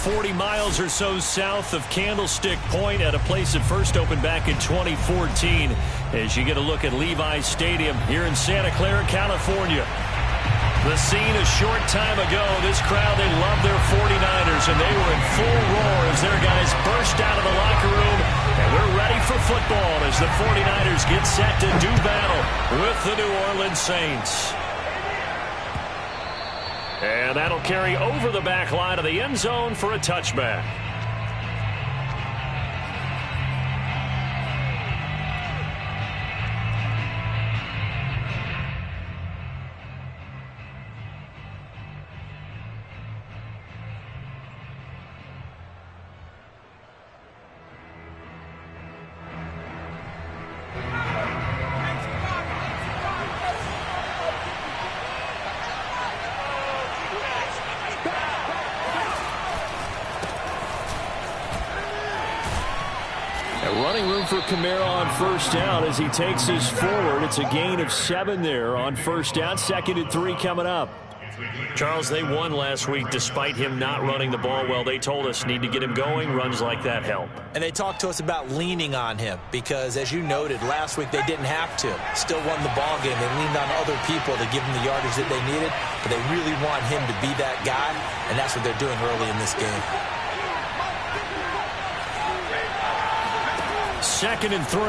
40 miles or so south of Candlestick Point at a place that first opened back in 2014 as you get a look at Levi's Stadium here in Santa Clara, California. The scene a short time ago, this crowd, they love their 49ers, and they were in full roar as their guys burst out of the locker room, and we're ready for football as the 49ers get set to do battle with the New Orleans Saints. And that'll carry over the back line of the end zone for a touchback. Running room for Kamara on first down as he takes us forward. It's a gain of 7 there on first down. 2nd and 3 coming up. Charles, they won last week despite him not running the ball well. They told us need to get him going. Runs like that help. And they talked to us about leaning on him because, as you noted, last week they didn't have to. Still won the ball game. They leaned on other people to give them the yardage that they needed, but they really want him to be that guy, and that's what they're doing early in this game. 2nd and 3.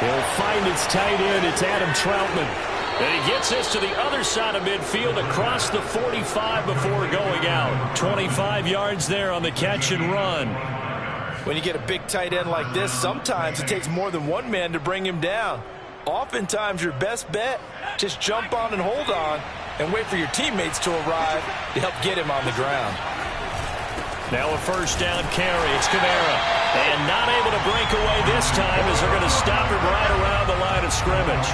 He'll find its tight end. It's Adam Troutman. And he gets this to the other side of midfield across the 45 before going out. 25 yards there on the catch and run. When you get a big tight end like this, sometimes it takes more than one man to bring him down. Oftentimes your best bet, just jump on and hold on and wait for your teammates to arrive to help get him on the ground. Now a first down carry. It's Kamara. And not able to break away this time as they're going to stop him right around the line of scrimmage.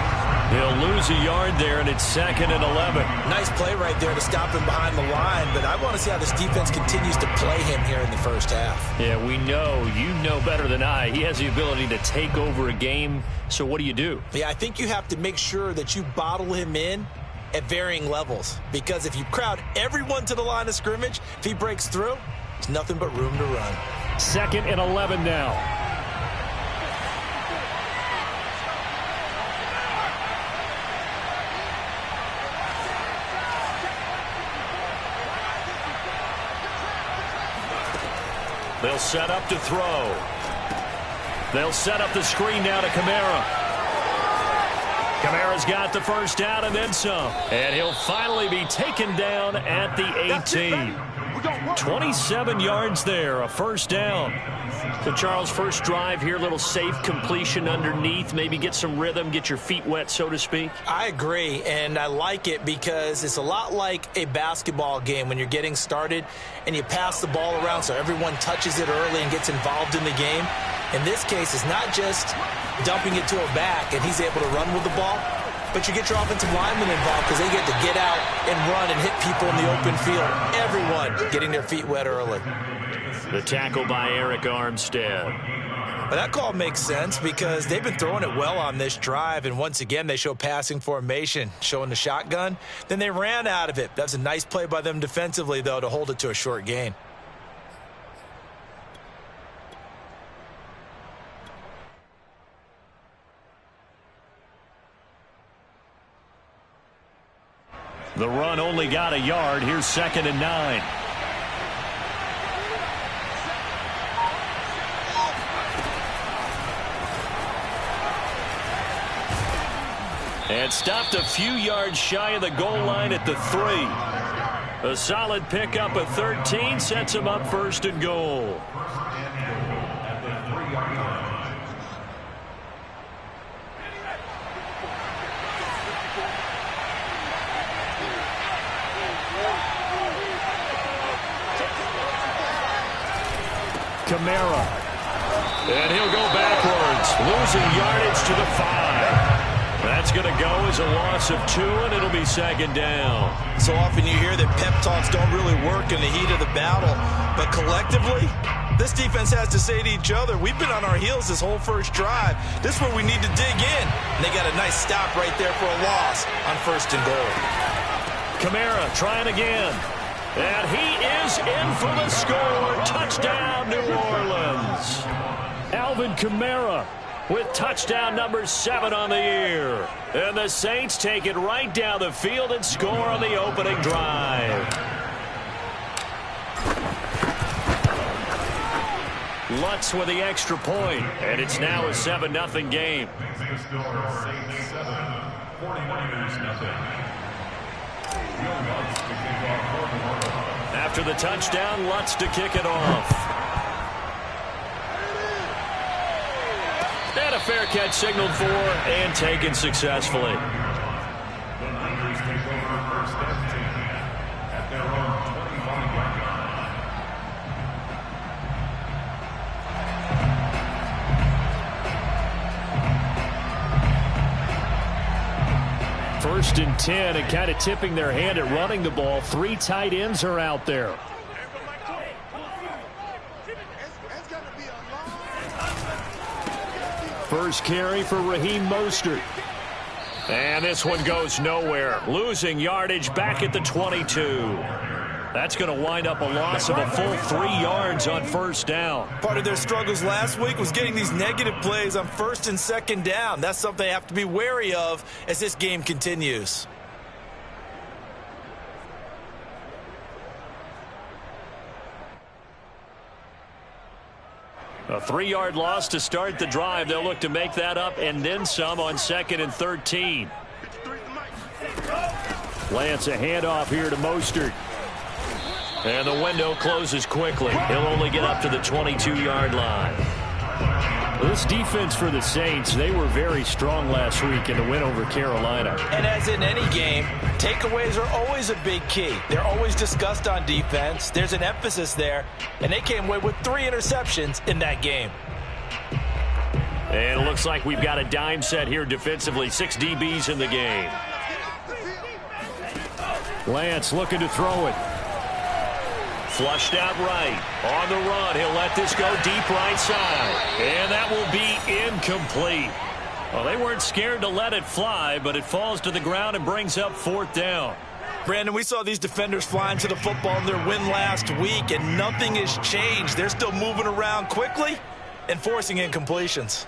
He'll lose a yard there, and it's 2nd and 11. Nice play right there to stop him behind the line, but I want to see how this defense continues to play him here in the first half. Yeah, we know. You know better than I. He has the ability to take over a game, so what do? Yeah, I think you have to make sure that you bottle him in at varying levels, because if you crowd everyone to the line of scrimmage, if he breaks through, there's nothing but room to run. 2nd and 11 now. They'll set up to throw. They'll set up the screen now to Kamara. Kamara's got the first down and then some. And he'll finally be taken down at the 18. 27 yards there, a first down. So, Charles, first drive here, a little safe completion underneath, maybe get some rhythm, get your feet wet, so to speak. I agree, and I like it because it's a lot like a basketball game when you're getting started and you pass the ball around so everyone touches it early and gets involved in the game. In this case, it's not just dumping it to a back and he's able to run with the ball, but you get your offensive linemen involved because they get to get out and run and hit people in the open field. Everyone getting their feet wet early. The tackle by Eric Armstead. Well, that call makes sense because they've been throwing it well on this drive, and once again they show passing formation, showing the shotgun. Then they ran out of it. That's a nice play by them defensively, though, to hold it to a short gain. The run only got a yard. Here's 2nd and 9. And stopped a few yards shy of the goal line at the 3. A solid pickup of 13 sets him up 1st and goal. Kamara. And he'll go backwards, losing yardage to the 5. That's going to go as a loss of 2, and it'll be 2nd down. So often you hear that pep talks don't really work in the heat of the battle, but collectively, this defense has to say to each other, we've been on our heels this whole first drive. This is where we need to dig in. And they got a nice stop right there for a loss on 1st and goal. Kamara trying again. And he in for the score. Touchdown, New Orleans. Alvin Kamara with touchdown number 7 on the year. And the Saints take it right down the field and score on the opening drive. Lutz with the extra point, and it's now a 7-0 game. After the touchdown, Lutz to kick it off. And a fair catch signaled for and taken successfully. The Niners take over first and 10 at their own 25-yard line. First and 10, and kind of tipping their hand at running the ball. 3 tight ends are out there. First carry for Raheem Mostert. And this one goes nowhere. Losing yardage back at the 22. That's going to wind up a loss of a full 3 yards on first down. Part of their struggles last week was getting these negative plays on first and second down. That's something they have to be wary of as this game continues. A 3-yard loss to start the drive. They'll look to make that up and then some on 2nd and 13. Lance, a handoff here to Mostert. And the window closes quickly. He'll only get up to the 22-yard line. This defense for the Saints, they were very strong last week in the win over Carolina. And as in any game, takeaways are always a big key. They're always discussed on defense. There's an emphasis there, and they came away with 3 interceptions in that game. And it looks like we've got a dime set here defensively. 6 DBs in the game. Lance looking to throw it. Flushed out right. On the run. He'll let this go deep right side. And that will be incomplete. Well, they weren't scared to let it fly, but it falls to the ground and brings up 4th down. Brandon, we saw these defenders flying to the football in their win last week, and nothing has changed. They're still moving around quickly and forcing incompletions.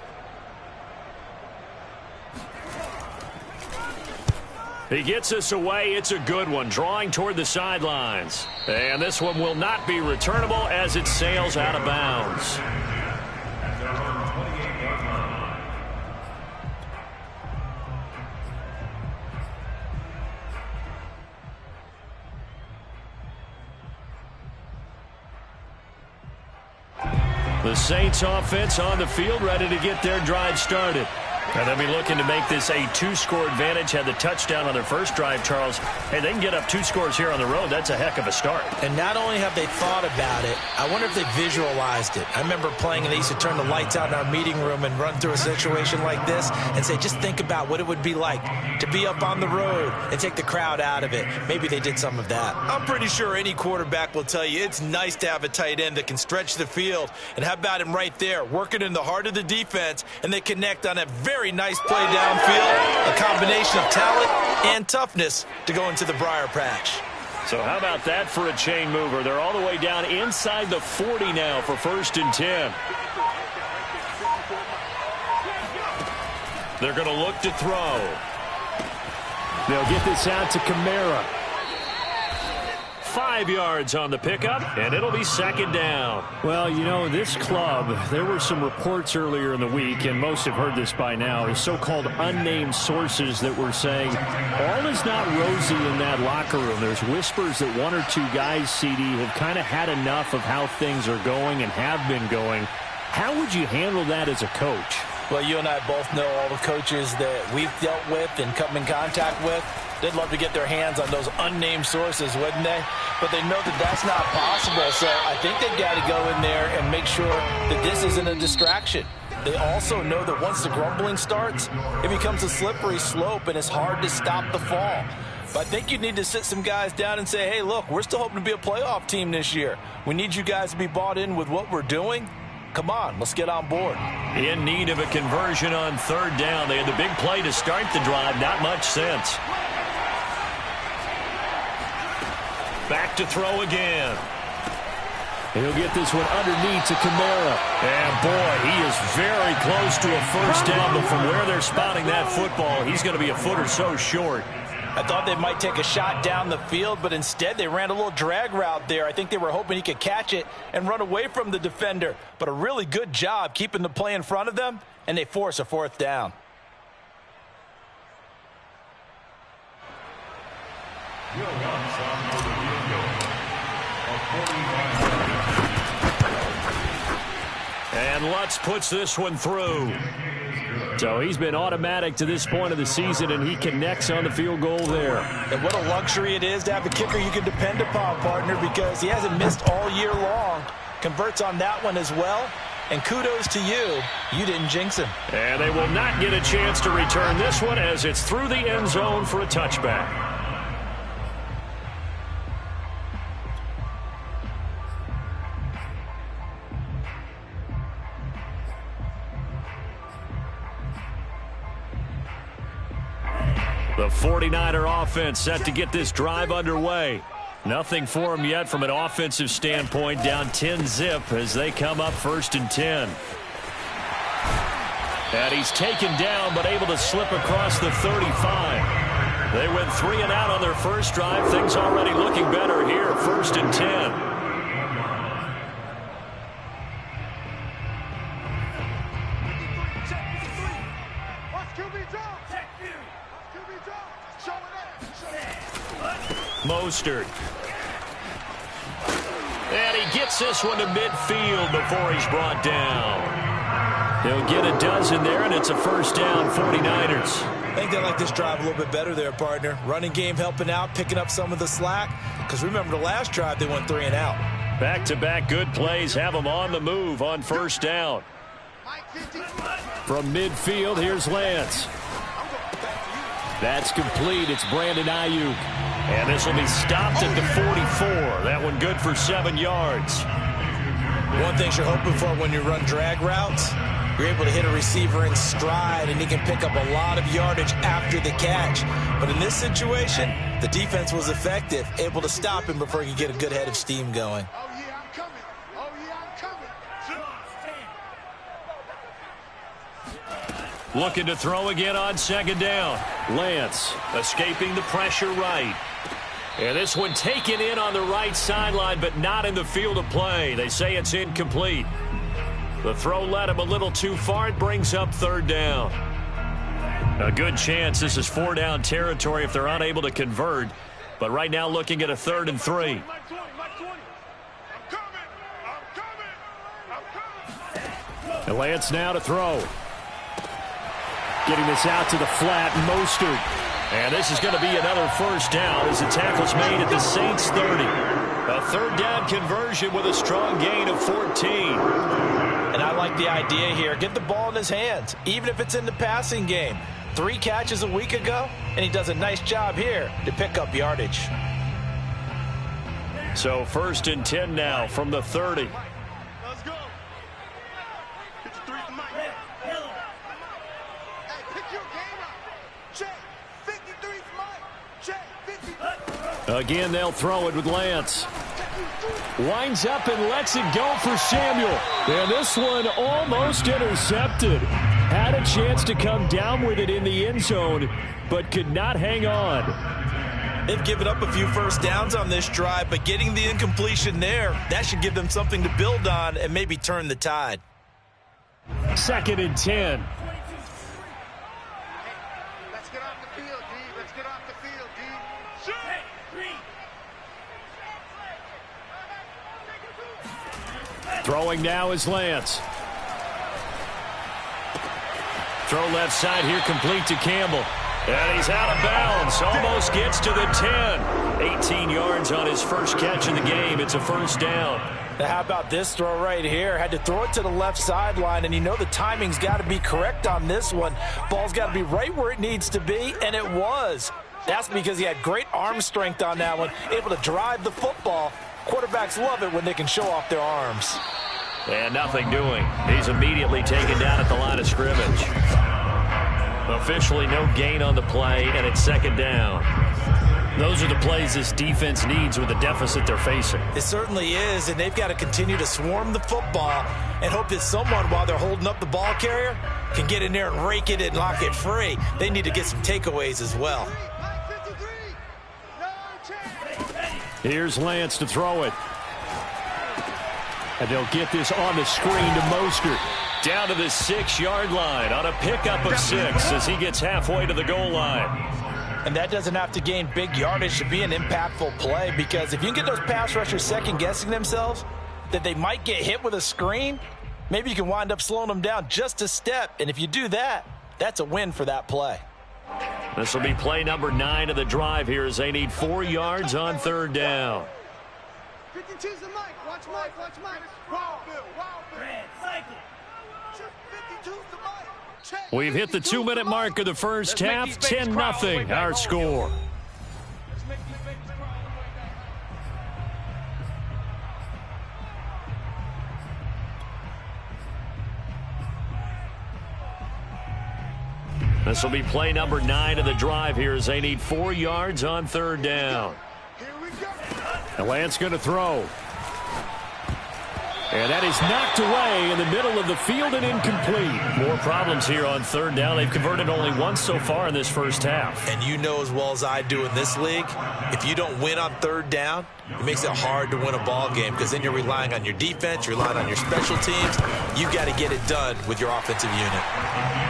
He gets us away. It's a good one, drawing toward the sidelines. And this one will not be returnable as it sails out of bounds. The Saints offense on the field, ready to get their drive started. And they'll be looking to make this a 2-score advantage. Had the touchdown on their first drive, Charles. Hey, they can get up 2 scores here on the road. That's a heck of a start. And not only have they thought about it, I wonder if they visualized it. I remember playing, and they used to turn the lights out in our meeting room and run through a situation like this and say, just think about what it would be like to be up on the road and take the crowd out of it. Maybe they did some of that. I'm pretty sure any quarterback will tell you it's nice to have a tight end that can stretch the field. And how about him right there, working in the heart of the defense, and they connect on a very nice play downfield, a combination of talent and toughness to go into the briar patch. So how about that for a chain mover? They're all the way down inside the 40 now for 1st and 10. They're going to look to throw. They'll get this out to Kamara. 5 yards on the pickup, and it'll be 2nd down. Well, you know, this club, there were some reports earlier in the week, and most have heard this by now, is so-called unnamed sources that were saying all is not rosy in that locker room. There's whispers that 1 or 2 guys, CD, have kind of had enough of how things are going and have been going. How would you handle that as a coach? Well, you and I both know all the coaches that we've dealt with and come in contact with. They'd love to get their hands on those unnamed sources, wouldn't they? But they know that that's not possible, so I think they've got to go in there and make sure that this isn't a distraction. They also know that once the grumbling starts, it becomes a slippery slope, and it's hard to stop the fall. But I think you need to sit some guys down and say, hey, look, we're still hoping to be a playoff team this year. We need you guys to be bought in with what we're doing. Come on, let's get on board. In need of a conversion on 3rd down. They had the big play to start the drive. Not much sense. Back to throw again. He'll get this one underneath to Kamara. And, boy, he is very close to a first down, but from where they're spotting that football, he's going to be a foot or so short. I thought they might take a shot down the field, but instead they ran a little drag route there. I think they were hoping he could catch it and run away from the defender. But a really good job keeping the play in front of them, and they force a fourth down. And Lutz puts this one through. So he's been automatic to this point of the season, and he connects on the field goal there. And what a luxury it is to have a kicker you can depend upon, partner, because he hasn't missed all year long. Converts on that one as well. And kudos to you. You didn't jinx him. And they will not get a chance to return this one as it's through the end zone for a touchback. The 49er offense set to get this drive underway. Nothing for them yet from an offensive standpoint, down 10-zip as they come up 1st and 10. And he's taken down but able to slip across the 35. They went 3 and out on their first drive. Things already looking better here, 1st and 10. Mostert. And he gets this one to midfield before he's brought down. He'll get a dozen there, and it's a first down, 49ers. I think they like this drive a little bit better there, partner. Running game helping out, picking up some of the slack. Because remember the last drive, they went 3 and out. Back-to-back good plays have them on the move on first down. From midfield, here's Lance. That's complete. It's Brandon Ayuk. And this will be stopped at the 44. That one good for 7 yards. One thing you're hoping for when you run drag routes, you're able to hit a receiver in stride, and he can pick up a lot of yardage after the catch. But in this situation, the defense was effective, able to stop him before he could get a good head of steam going. Oh, yeah, I'm coming. Oh, yeah, I'm coming. Looking to throw again on 2nd down. Lance escaping the pressure right. And this one taken in on the right sideline, but not in the field of play. They say it's incomplete. The throw led him a little too far. It brings up 3rd down. A good chance this is 4-down territory if they're unable to convert. But right now looking at a 3rd and 3. And Lance now to throw. Getting this out to the flat, Mostert. And this is going to be another first down as the tackle's made at the Saints 30. A 3rd down conversion with a strong gain of 14. And I like the idea here. Get the ball in his hands, even if it's in the passing game. 3 catches a week ago, and he does a nice job here to pick up yardage. So 1st and 10 now from the 30. Let's go. Get your 3 from Mike. Hey, pick your game up. Jay, 53 from Mike. Jay, 53. Again, they'll throw it with Lance. Winds up and lets it go for Samuel. And this one almost intercepted. Had a chance to come down with it in the end zone, but could not hang on. They've given up a few first downs on this drive, but getting the incompletion there, that should give them something to build on and maybe turn the tide. 2nd and 10. Let's get off the field, D. Let's get off the field, D. Throwing now is Lance. Throw left side here, complete to Campbell. And he's out of bounds. Almost gets to the 10. 18 yards on his first catch of the game. It's a first down. Now, how about this throw right here? Had to throw it to the left sideline, and you know the timing's got to be correct on this one. Ball's got to be right where it needs to be, and it was. That's because he had great arm strength on that one, able to drive the football. Quarterbacks love it when they can show off their arms. And nothing doing. He's immediately taken down at the line of scrimmage. Officially no gain on the play, and it's 2nd down. Those are the plays this defense needs with the deficit they're facing. It certainly is, and they've got to continue to swarm the football and hope that someone, while they're holding up the ball carrier, can get in there and rake it and lock it free. They need to get some takeaways as well. Here's Lance to throw it. And they'll get this on the screen to Mostert. Down to the 6-yard line on a pickup of 6 as he gets halfway to the goal line. And that doesn't have to gain big yardage to be an impactful play, because if you can get those pass rushers second-guessing themselves that they might get hit with a screen, maybe you can wind up slowing them down just a step. And if you do that, that's a win for that play. This will be play number 9 of the drive here as they need 4 yards on 3rd down. 52's the mic. Watch Mike. Watch Mike. Wild Bill. Red, cycle. 52's the mic. We've hit the 2-minute mark of the first half. 10-0 our score. This will be play number 9 of the drive here as they need 4 yards on 3rd down. And Lance going to throw. And that is knocked away in the middle of the field and incomplete. More problems here on 3rd down. They've converted only once so far in this first half. And you know as well as I do in this league, if you don't win on 3rd down, it makes it hard to win a ball game, because then you're relying on your defense, you're relying on your special teams. You've got to get it done with your offensive unit.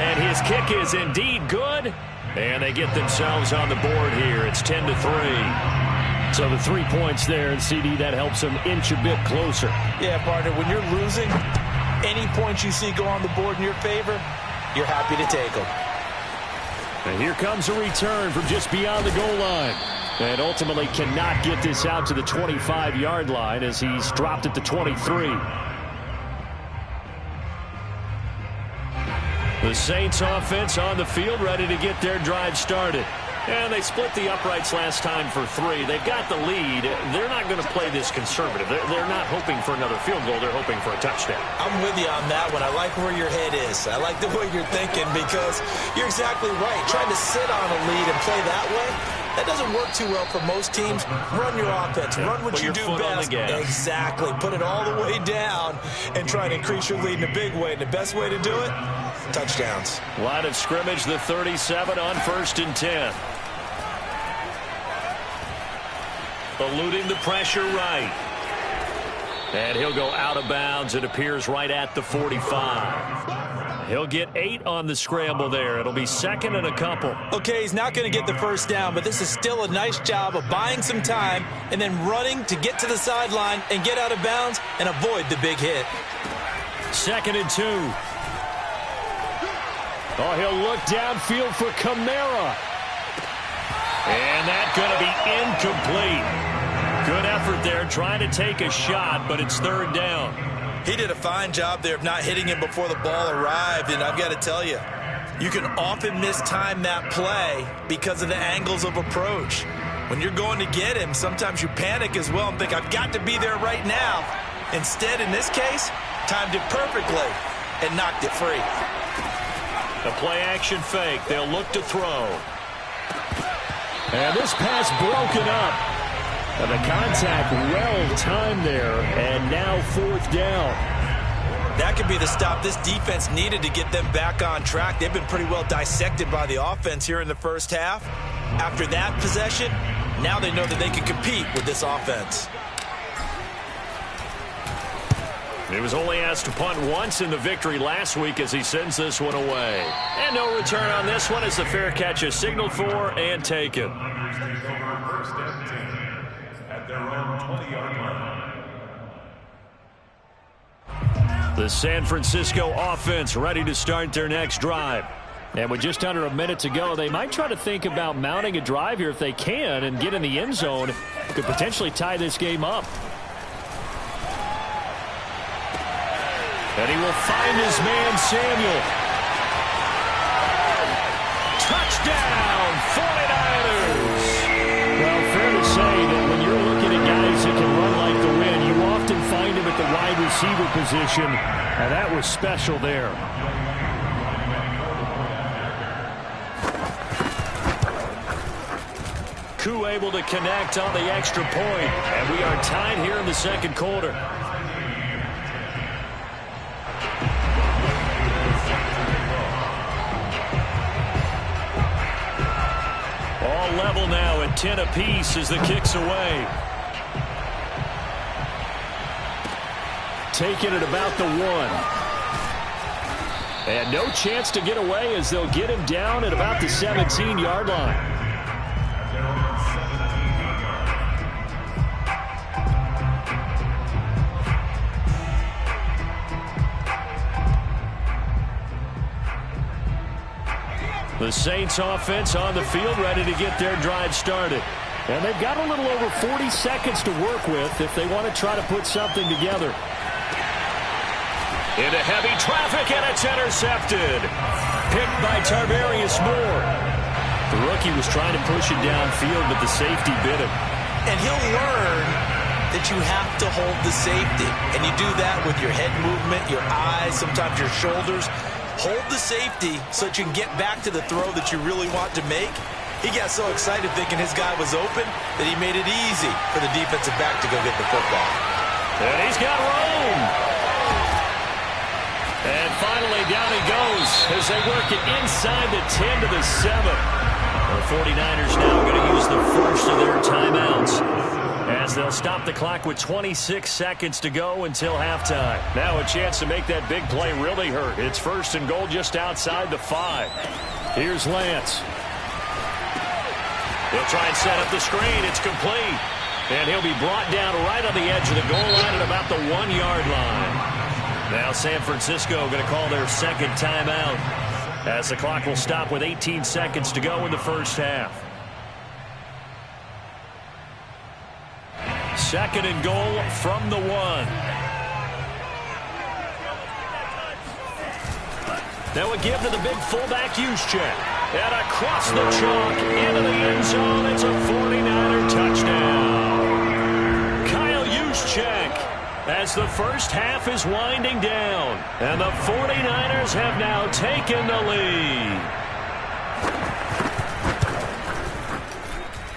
And his kick is indeed good. And they get themselves on the board here. It's 10-3. So the 3 points there, and CD, that helps them inch a bit closer. Yeah, partner, when you're losing, any points you see go on the board in your favor, you're happy to take them. And here comes a return from just beyond the goal line. And ultimately cannot get this out to the 25-yard line as he's dropped it to 23. The Saints offense on the field, ready to get their drive started. And they split the uprights last time for 3. They've got the lead. They're not going to play this conservative. They're not hoping for another field goal. They're hoping for a touchdown. I'm with you on that one. I like where your head is. I like the way you're thinking, because you're exactly right. Trying to sit on a lead and play that way, that doesn't work too well for most teams. Run your offense. Run what you do best. Exactly. Put it all the way down and try to increase your lead in a big way. And the best way to do it, touchdowns. Line of scrimmage, the 37 on 1st and 10. Eluding the pressure right. And he'll go out of bounds. It appears right at the 45. He'll get 8 on the scramble there. It'll be 2nd and a couple. Okay, he's not going to get the first down, but this is still a nice job of buying some time and then running to get to the sideline and get out of bounds and avoid the big hit. 2nd and 2. Oh, he'll look downfield for Kamara. And that's going to be incomplete. Good effort there, trying to take a shot, but it's 3rd down. He did a fine job there of not hitting him before the ball arrived, and I've got to tell you, you can often mistime that play because of the angles of approach. When you're going to get him, sometimes you panic as well and think, I've got to be there right now. Instead, in this case, timed it perfectly and knocked it free. The play-action fake. They'll look to throw. And this pass broken up. And the contact well-timed there, and now 4th down. That could be the stop this defense needed to get them back on track. They've been pretty well dissected by the offense here in the first half. After that possession, now they know that they can compete with this offense. He was only asked to punt once in the victory last week as he sends this one away. And no return on this one as the fair catch is signaled for and taken. The San Francisco offense ready to start their next drive. And with just under a minute to go, they might try to think about mounting a drive here if they can and get in the end zone. Could potentially tie this game up. And he will find his man, Samuel. Touchdown, 49ers! Well, fair to say that when you're looking at guys that can run like the wind, you often find him at the wide receiver position, and that was special there. Koo able to connect on the extra point, and we are tied here in the second quarter. All level now at 10 apiece as the kick's away. Taking it about the 1. And no chance to get away as they'll get him down at about the 17-yard line. The Saints offense on the field ready to get their drive started. And they've got a little over 40 seconds to work with if they want to try to put something together. Into heavy traffic, and it's intercepted. Picked by Tarvarius Moore. The rookie was trying to push it downfield, but the safety bit him. And he'll learn that you have to hold the safety. And you do that with your head movement, your eyes, sometimes your shoulders. Hold the safety so that you can get back to the throw that you really want to make. He got so excited thinking his guy was open that he made it easy for the defensive back to go get the football. And he's got room. And finally, down he goes as they work it inside the 10 to the 7. The 49ers now going to use the first of their timeouts as they'll stop the clock with 26 seconds to go until halftime. Now a chance to make that big play really hurt. It's first and goal just outside the 5. Here's Lance. He'll try and set up the screen. It's complete. And he'll be brought down right on the edge of the goal line at about the 1-yard line. Now San Francisco going to call their second timeout as the clock will stop with 18 seconds to go in the first half. Second and goal from the 1. Now a give to the big fullback Juszczyk. And across the chalk into the end zone. It's a 49er touchdown. Kyle Juszczyk. As the first half is winding down, and the 49ers have now taken the lead.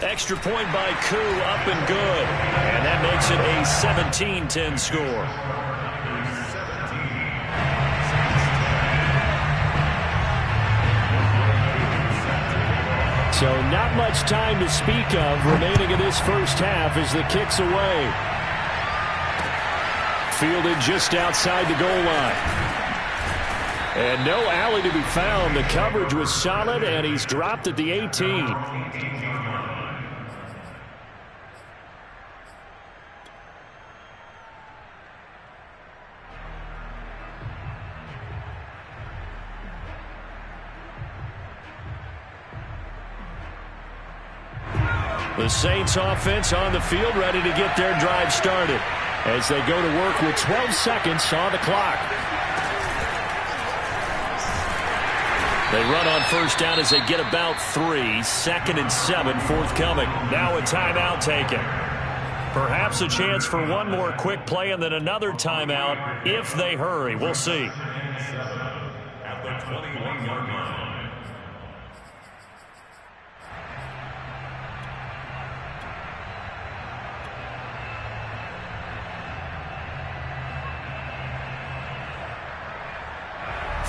Extra point by Koo, up and good. And that makes it a 17-10 score. So not much time to speak of remaining in this first half as the kick's away. Fielded just outside the goal line. And no alley to be found. The coverage was solid, and he's dropped at the 18. The Saints offense on the field ready to get their drive started as they go to work with 12 seconds on the clock. They run on first down as they get about 3. Second and 7 forthcoming. Now a timeout taken. Perhaps a chance for one more quick play and then another timeout if they hurry. We'll see. At the 21-yard line.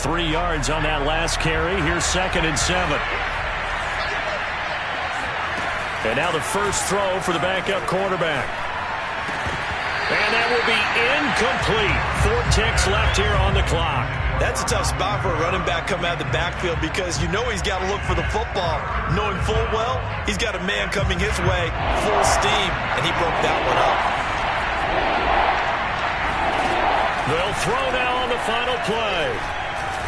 Three yards on that last carry. Here's second and 7. And now the first throw for the backup quarterback. And that will be incomplete. 4 ticks left here on the clock. That's a tough spot for a running back coming out of the backfield because you know he's got to look for the football, knowing full well he's got a man coming his way, full steam, and he broke that one up. They'll throw now on the final play.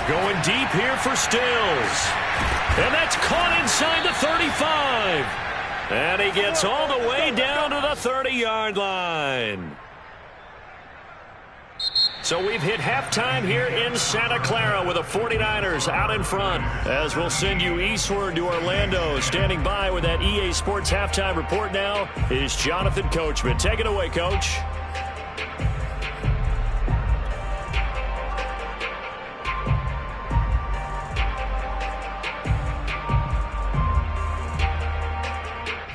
Going deep here for Stills. And that's caught inside the 35. And he gets all the way down to the 30-yard line. So we've hit halftime here in Santa Clara with the 49ers out in front. As we'll send you eastward to Orlando. Standing by with that EA Sports halftime report now is Jonathan Coachman. Take it away, Coach.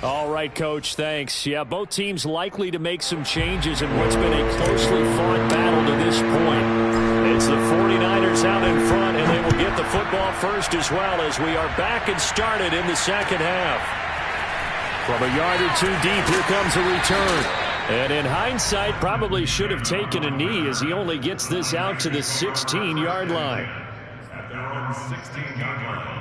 All right, Coach. Thanks. Yeah, both teams likely to make some changes in what's been a closely fought battle to this point. It's the 49ers out in front, and they will get the football first as well as we are back and started in the second half. From a yard or two deep, here comes a return. And in hindsight, probably should have taken a knee as he only gets this out to the 16-yard line. At their own 16-yard line.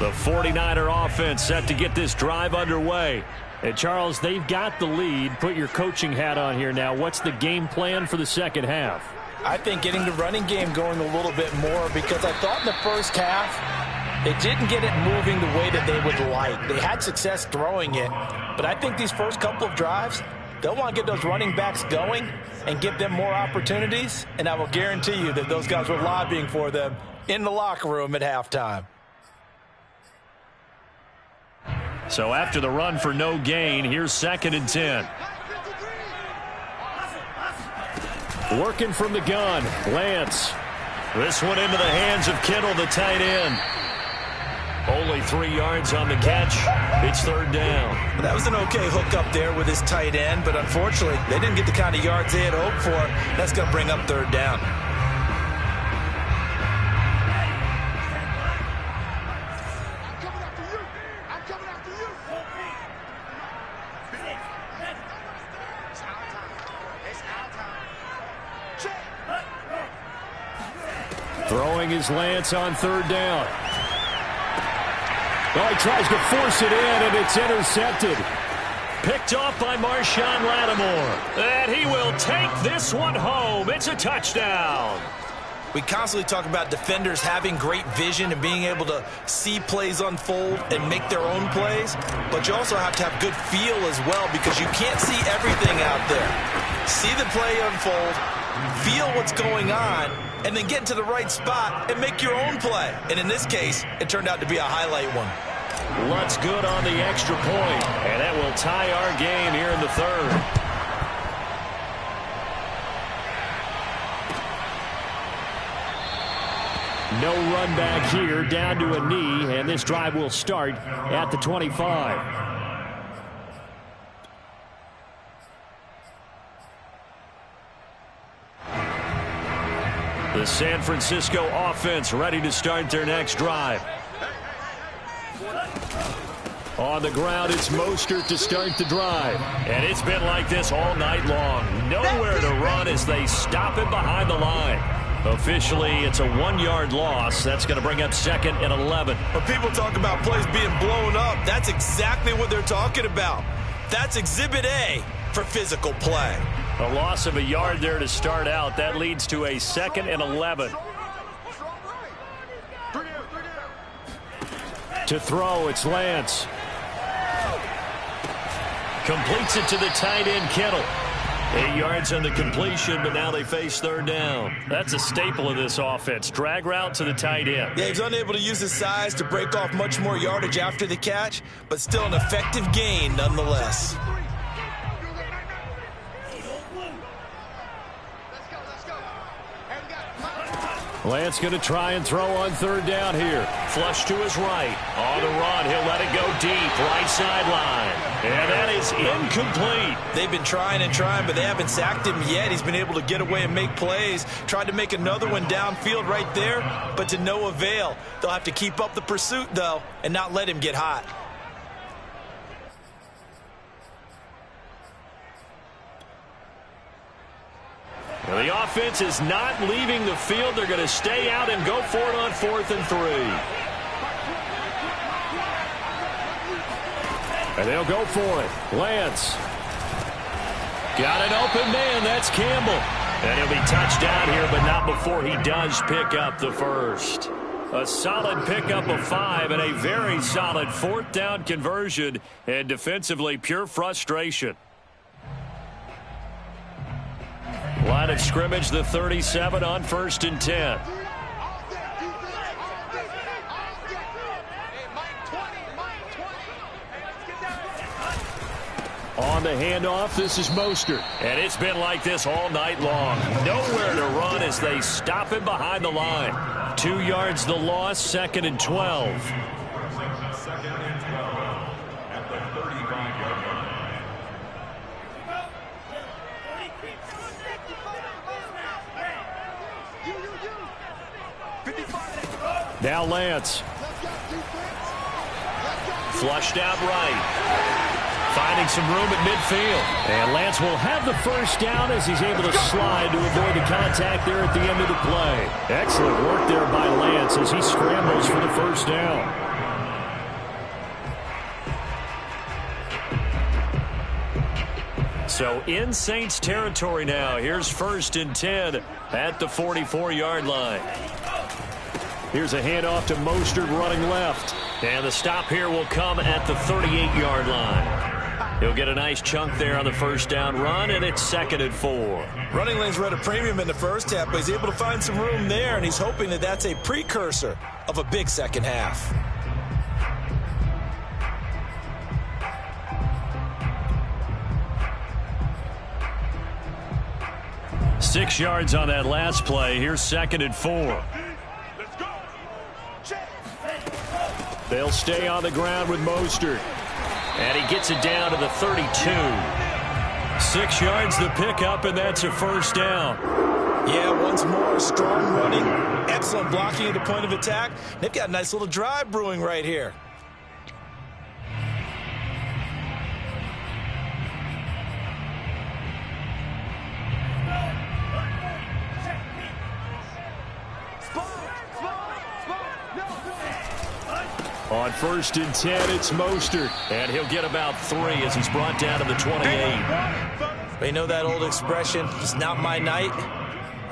The 49er offense set to get this drive underway. And Charles, they've got the lead. Put your coaching hat on here now. What's the game plan for the second half? I think getting the running game going a little bit more, because I thought in the first half they didn't get it moving the way that they would like. They had success throwing it, but I think these first couple of drives, they'll want to get those running backs going and give them more opportunities, and I will guarantee you that those guys were lobbying for them in the locker room at halftime. So after the run for no gain, here's 2nd and 10. Working from the gun, Lance. This one into the hands of Kittle, the tight end. Only 3 yards on the catch. It's 3rd down. Well, that was an okay hookup there with his tight end, but unfortunately, they didn't get the kind of yards they had hoped for. That's going to bring up 3rd down. Throwing his Lance on 3rd down. Oh, he tries to force it in, and it's intercepted. Picked off by Marshawn Lattimore. And he will take this one home. It's a touchdown. We constantly talk about defenders having great vision and being able to see plays unfold and make their own plays, but you also have to have good feel as well, because you can't see everything out there. See the play unfold, feel what's going on, and then get into the right spot and make your own play. And in this case, it turned out to be a highlight one. Lutz good on the extra point, and that will tie our game here in the 3rd. No run back here, down to a knee, and this drive will start at the 25. The San Francisco offense ready to start their next drive. On the ground, it's Mostert to start the drive. And it's been like this all night long. Nowhere to run as they stop him behind the line. Officially, it's a 1-yard loss. That's going to bring up 2nd and 11. When people talk about plays being blown up, that's exactly what they're talking about. That's Exhibit A for physical play. A loss of a yard there to start out. That leads to a 2nd and 11. To throw, it's Lance. Completes it to the tight end, Kittle. 8 yards on the completion, but now they face 3rd down. That's a staple of this offense. Drag route to the tight end. Yeah, he's unable to use his size to break off much more yardage after the catch, but still an effective gain nonetheless. Lance going to try and throw on 3rd down here. Flush to his right. On the run, he'll let it go deep. Right sideline. And that is incomplete. They've been trying and trying, but they haven't sacked him yet. He's been able to get away and make plays. Tried to make another one downfield right there, but to no avail. They'll have to keep up the pursuit, though, and not let him get hot. Well, the offense is not leaving the field. They're going to stay out and go for it on 4th and 3. And they'll go for it. Lance. Got an open man. That's Campbell. And he'll be touched down here, but not before he does pick up the first. A solid pickup of 5 and a very solid 4th down conversion. And defensively, pure frustration. Line of scrimmage, the 37 on 1st and 10. On the handoff, this is Mostert. And it's been like this all night long. Nowhere to run as they stop him behind the line. 2 yards the loss, 2nd and 12. Now Lance. Flushed out right. Finding some room at midfield. And Lance will have the first down as he's able to slide to avoid the contact there at the end of the play. Excellent work there by Lance as he scrambles for the first down. So in Saints territory now. Here's 1st and 10 at the 44-yard line. Here's a handoff to Mostert running left. And the stop here will come at the 38-yard line. He'll get a nice chunk there on the first down run, and it's 2nd and 4. Running lanes were at a premium in the first half, but he's able to find some room there, and he's hoping that that's a precursor of a big second half. Six yards on that last play. Here's 2nd and 4. They'll stay on the ground with Mostert. And he gets it down to the 32. 6 yards the pickup, and that's a first down. Yeah, once more, strong running, excellent blocking at the point of attack. They've got a nice little drive brewing right here. On 1st and 10, it's Mostert. And he'll get about 3 as he's brought down to the 28. But you know that old expression, it's not my night?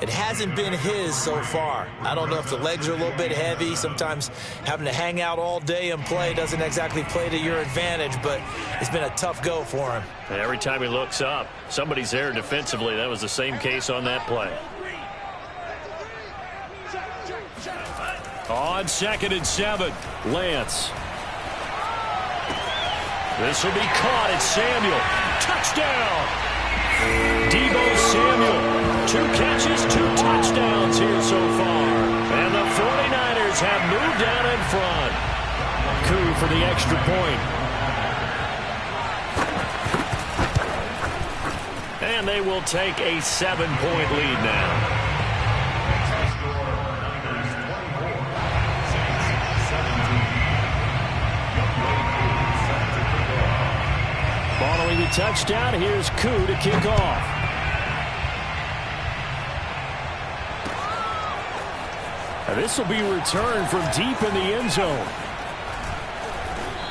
It hasn't been his so far. I don't know if the legs are a little bit heavy. Sometimes having to hang out all day and play doesn't exactly play to your advantage, but it's been a tough go for him. And every time he looks up, somebody's there defensively. That was the same case on that play. On 2nd and 7, Lance. This will be caught. It's Samuel. Touchdown! Deebo Samuel. 2 catches, 2 touchdowns here so far. And the 49ers have moved down in front. Coup for the extra point. And they will take a 7-point lead now. Following the touchdown, here's Coup to kick off. And this will be returned from deep in the end zone.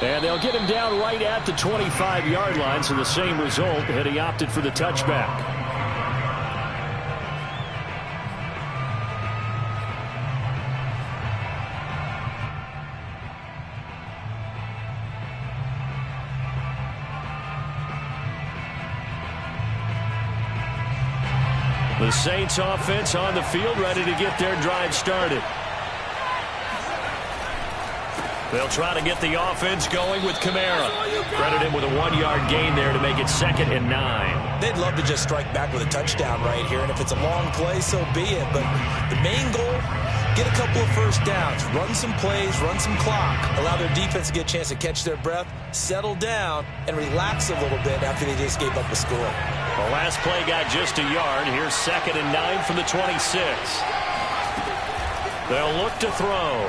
And they'll get him down right at the 25-yard line, so the same result, and he opted for the touchback. The Saints offense on the field, ready to get their drive started. They'll try to get the offense going with Kamara. Credit him with a 1-yard gain there to make it 2nd and 9. They'd love to just strike back with a touchdown right here, and if it's a long play, so be it. But the main goal, get a couple of first downs, run some plays, run some clock, allow their defense to get a chance to catch their breath, settle down, and relax a little bit after they just gave up a score. The last play got just a yard. Here's 2nd and 9 from the 26. They'll look to throw.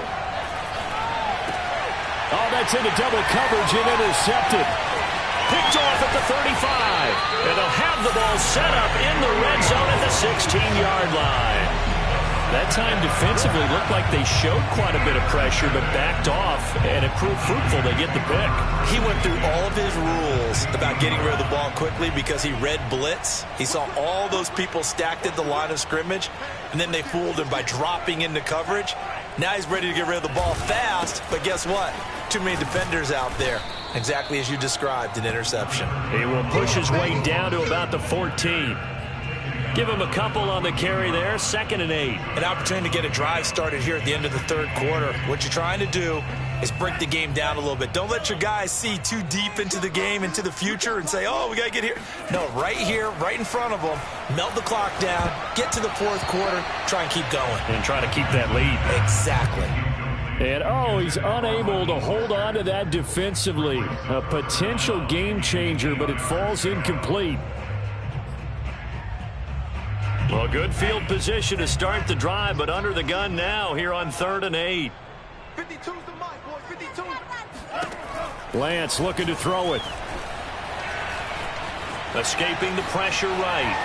Oh, that's into double coverage and intercepted. Picked off at the 35. And they'll have the ball set up in the red zone at the 16-yard line. That time defensively looked like they showed quite a bit of pressure but backed off, and it proved fruitful. They get the pick. He went through all of his rules about getting rid of the ball quickly because he read blitz. He saw all those people stacked at the line of scrimmage, and then they fooled him by dropping into coverage. Now he's ready to get rid of the ball fast, but guess what? Too many defenders out there. Exactly as you described, an interception. He will push his way down to about the 14. Give him a couple on the carry there, 2nd and 8. An opportunity to get a drive started here at the end of the third quarter. What you're trying to do is break the game down a little bit. Don't let your guys see too deep into the game, into the future, and say, oh, we got to get here. No, right here, right in front of them, melt the clock down, get to the fourth quarter, try and keep going. And try to keep that lead. Exactly. And, oh, he's unable to hold on to that defensively. A potential game changer, but it falls incomplete. Well, good field position to start the drive, but under the gun now here on 3rd and 8. 52's the mic, boys. 52. Lance looking to throw it. Escaping the pressure right.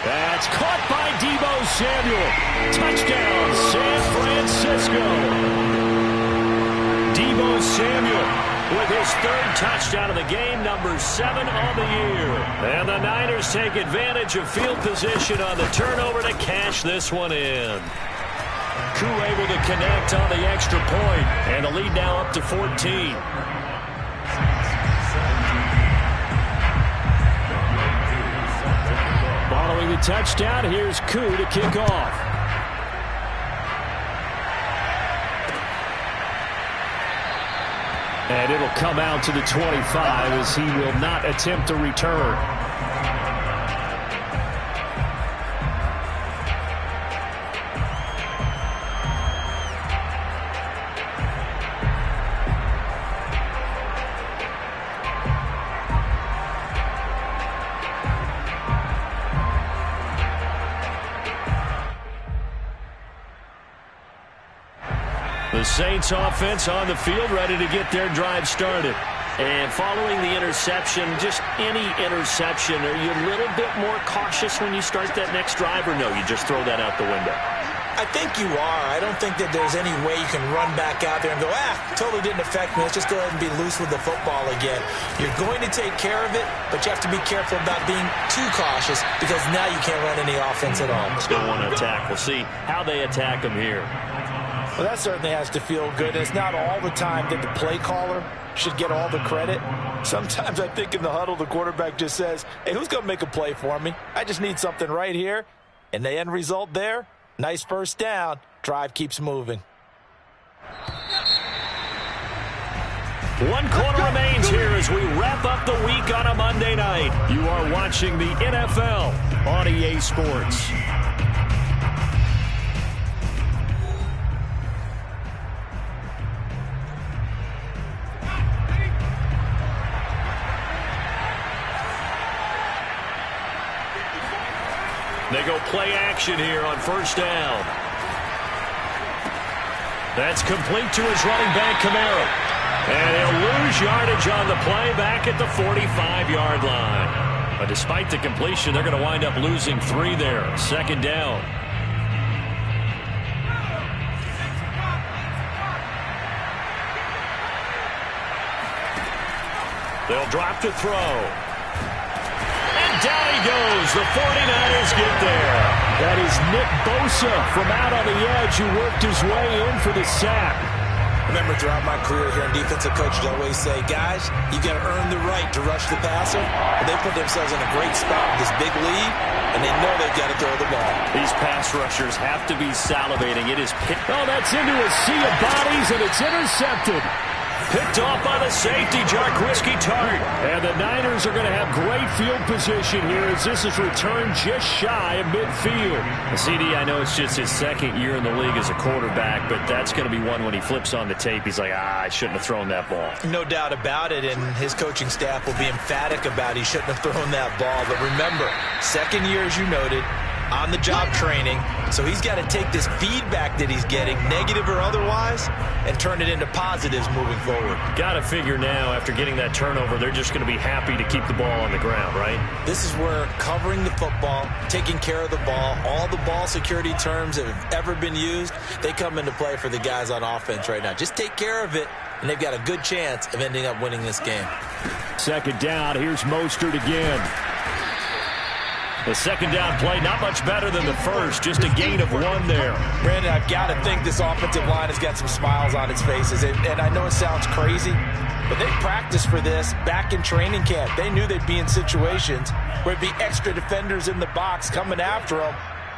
That's caught by Deebo Samuel. Touchdown, San Francisco. Deebo Samuel with his third touchdown of the game, number 7 on the year. And the Niners take advantage of field position on the turnover to cash this one in. Koo able to connect on the extra point, and the lead now up to 14. Following the touchdown, here's Koo to kick off. And it'll come out to the 25 as he will not attempt a return. The Saints offense on the field, ready to get their drive started. And following the interception, just any interception, are you a little bit more cautious when you start that next drive, or no, you just throw that out the window? I think you are. I don't think that there's any way you can run back out there and go, totally didn't affect me. Let's just go ahead and be loose with the football again. You're going to take care of it, but you have to be careful about being too cautious because now you can't run any offense at all. Still want to attack. We'll see how they attack them here. Well, that certainly has to feel good. It's not all the time that the play caller should get all the credit. Sometimes I think in the huddle, the quarterback just says, hey, who's going to make a play for me? I just need something right here. And the end result there, nice first down. Drive keeps moving. 1 quarter remains here as we wrap up the week on a Monday night. You are watching the NFL on EA Sports. They go play action here on first down. That's complete to his running back, Kamara. And he'll lose yardage on the play back at the 45-yard line. But despite the completion, they're going to wind up losing 3 there. Second down. They'll drop to throw. Down he goes. The 49ers get there. That is Nick Bosa from out on the edge who worked his way in for the sack. Remember, throughout my career here in defensive coaches always say, guys, you got to earn the right to rush the passer. But they put themselves in a great spot with this big lead, and they know they've got to throw the ball. These pass rushers have to be salivating. It is picked. Oh, that's into a sea of bodies, and it's intercepted. Picked off by the safety, Jarquiski Tart. And the Niners are going to have great field position here as this is returned just shy of midfield. CD, I know it's just his second year in the league as a quarterback, but that's going to be one when he flips on the tape. He's like, I shouldn't have thrown that ball. No doubt about it, and his coaching staff will be emphatic about he shouldn't have thrown that ball. But remember, second year, as you noted, on-the-job training, so he's got to take this feedback that he's getting, negative or otherwise, and turn it into positives moving forward. Got to figure now, after getting that turnover, they're just going to be happy to keep the ball on the ground, right? This is where covering the football, taking care of the ball, all the ball security terms that have ever been used, they come into play for the guys on offense right now. Just take care of it, and they've got a good chance of ending up winning this game. Second down, here's Mostert again. The second down play, not much better than the first, just a gain of 1 there. Brandon, I've got to think this offensive line has got some smiles on its faces. And I know it sounds crazy, but they practiced for this back in training camp. They knew they'd be in situations where it'd be extra defenders in the box coming after them,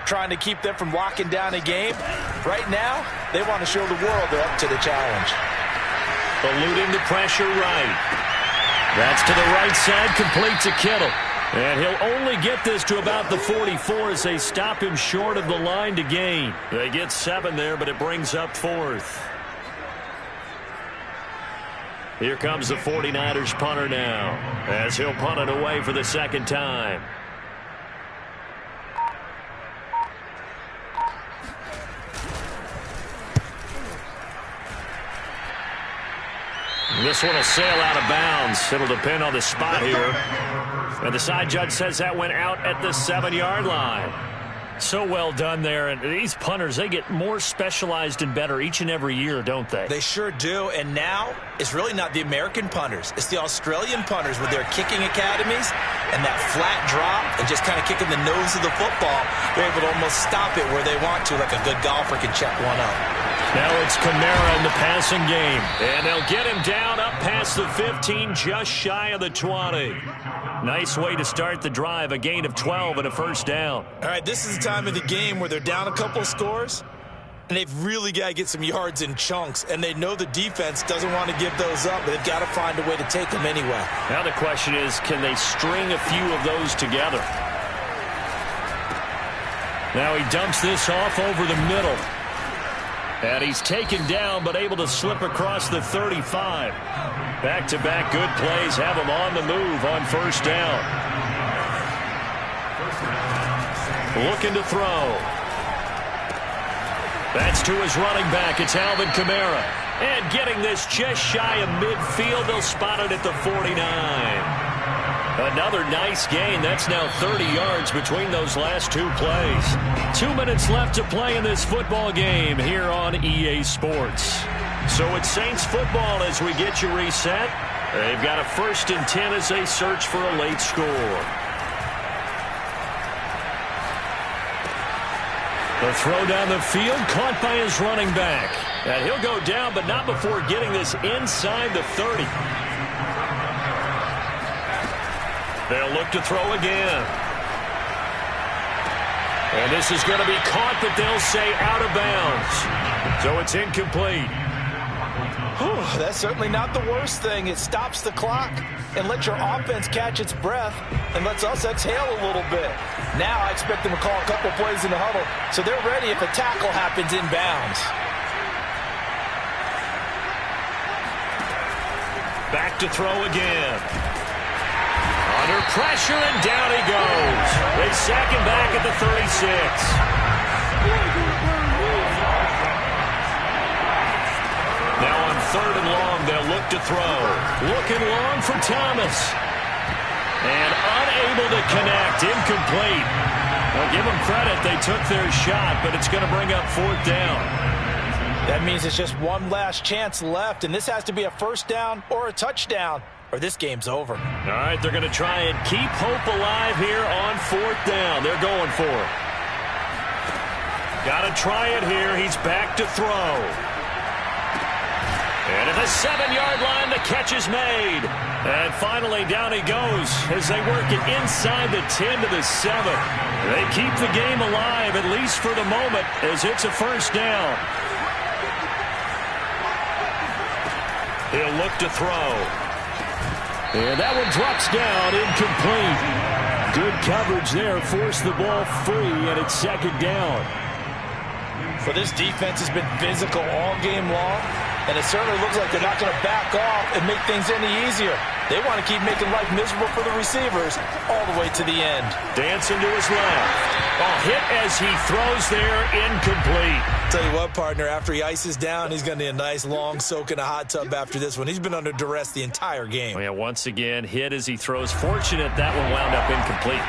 trying to keep them from locking down a game. Right now, they want to show the world they're up to the challenge. Eluding the pressure right. That's to the right side, complete to Kittle. And he'll only get this to about the 44 as they stop him short of the line to gain. They get 7 there, but it brings up 4th. Here comes the 49ers punter now, as he'll punt it away for the second time. This one will sail out of bounds. It'll depend on the spot here. And the side judge says that went out at the 7-yard line. So well done there. And these punters, they get more specialized and better each and every year, don't they? They sure do. And now it's really not the American punters. It's the Australian punters with their kicking academies and that flat drop and just kind of kicking the nose of the football. They're able to almost stop it where they want to, like a good golfer can check one up. Now it's Kamara in the passing game. And they'll get him down up past the 15, just shy of the 20. Nice way to start the drive, a gain of 12 and a first down. All right, this is the time of the game where they're down a couple of scores, and they've really got to get some yards in chunks, and they know the defense doesn't want to give those up, but they've got to find a way to take them anyway. Now the question is, can they string a few of those together? Now he dumps this off over the middle. And he's taken down, but able to slip across the 35. Back-to-back good plays have him on the move on first down. Looking to throw. That's to his running back. It's Alvin Kamara. And getting this just shy of midfield. They'll spot it at the 49. Another nice gain. That's now 30 yards between those last two plays. 2 minutes left to play in this football game here on EA Sports. So it's Saints football as we get you reset. They've got a 1st and 10 as they search for a late score. The throw down the field, caught by his running back. And he'll go down, but not before getting this inside the 30. They'll look to throw again. And this is going to be caught, but they'll say out of bounds. So it's incomplete. That's certainly not the worst thing. It stops the clock and lets your offense catch its breath and lets us exhale a little bit. Now I expect them to call a couple plays in the huddle, so they're ready if a tackle happens inbounds. Back to throw again. Under pressure, and down he goes. They sack him back at the 36. Now on 3rd and long, they'll look to throw. Looking long for Thomas. And unable to connect. Incomplete. I'll give them credit. They took their shot, but it's going to bring up 4th down. That means it's just one last chance left, and this has to be a first down or a touchdown, or this game's over. All right, they're going to try and keep hope alive here on 4th down. They're going for it. Got to try it here. He's back to throw. And at the 7-yard line, the catch is made. And finally, down he goes as they work it inside the 10 to the 7. They keep the game alive, at least for the moment, as it's a first down. He'll look to throw. And that one drops down, incomplete. Good coverage there, forced the ball free, and it's 2nd down. For this defense has been physical all game long, and it certainly looks like they're not going to back off and make things any easier. They want to keep making life miserable for the receivers all the way to the end. Dancing to his left. A hit as he throws there, incomplete. Tell you what, partner, after he ices down, he's going to need a nice long soak in a hot tub after this one. He's been under duress the entire game. Oh, yeah, once again, hit as he throws. Fortunate that one wound up incomplete.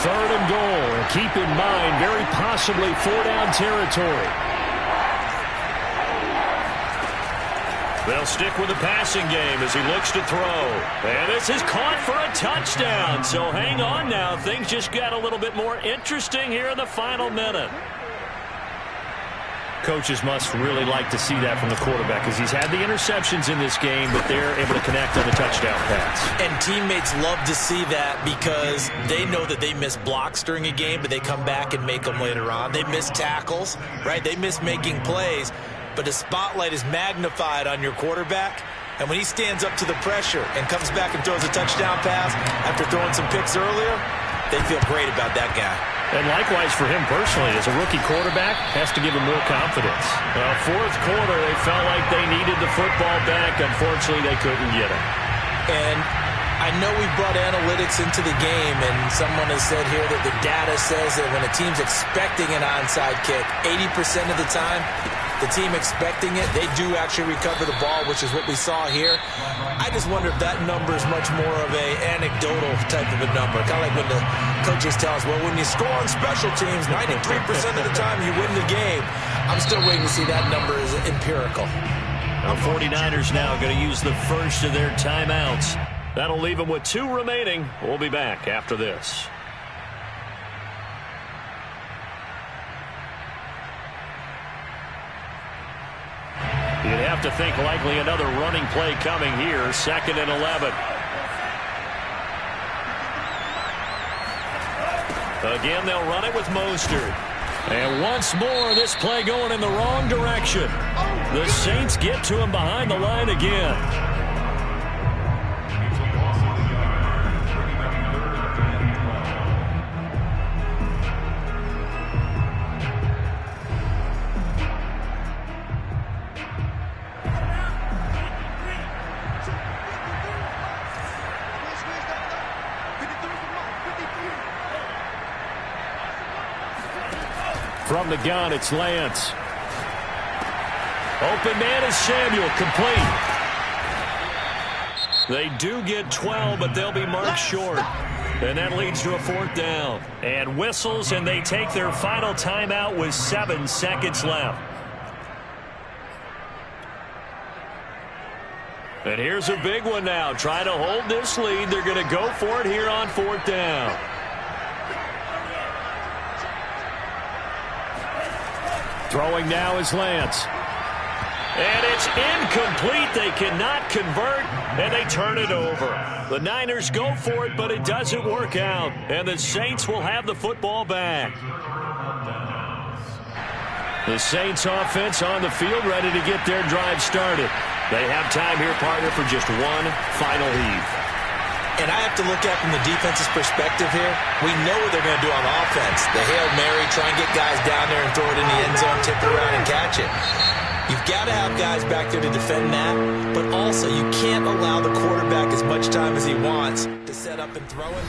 3rd and goal. And keep in mind, very possibly 4-down territory. They'll stick with the passing game as he looks to throw. And this is caught for a touchdown. So hang on now. Things just got a little bit more interesting here in the final minute. Coaches must really like to see that from the quarterback because he's had the interceptions in this game, but they're able to connect on the touchdown pass. And teammates love to see that because they know that they miss blocks during a game, but they come back and make them later on. They miss tackles, right? They miss making plays, but the spotlight is magnified on your quarterback. And when he stands up to the pressure and comes back and throws a touchdown pass after throwing some picks earlier, they feel great about that guy. And likewise for him personally, as a rookie quarterback, has to give him more confidence. 4th quarter, they felt like they needed the football back. Unfortunately, they couldn't get it. And I know we brought analytics into the game, and someone has said here that the data says that when a team's expecting an onside kick, 80% of the time, the team expecting it, they do actually recover the ball, which is what we saw here. I just wonder if that number is much more of a anecdotal type of a number. Kind of like when the coaches tell us, well, when you score on special teams, 93% of the time you win the game. I'm still waiting to see that number is empirical. The 49ers now going to use the first of their timeouts. That'll leave them with 2 remaining. We'll be back after this. You'd have to think likely another running play coming here. 2nd and 11. Again, they'll run it with Mostert. And once more, this play going in the wrong direction. The Saints get to him behind the line again. From the gun, it's Lance. Open man is Samuel, complete. They do get 12, but they'll be marked short. And that leads to a 4th down. And whistles, and they take their final timeout with 7 seconds left. And here's a big one now. Trying to hold this lead. They're going to go for it here on 4th down. Throwing now is Lance. And it's incomplete. They cannot convert, and they turn it over. The Niners go for it, but it doesn't work out. And the Saints will have the football back. The Saints offense on the field, ready to get their drive started. They have time here, partner, for just one final heave. And I have to look at from the defense's perspective here. We know what they're going to do on offense. The Hail Mary, try and get guys down there and throw it in the end zone, tip it around and catch it. You've got to have guys back there to defend that, but also you can't allow the quarterback as much time as he wants to set up and throw it.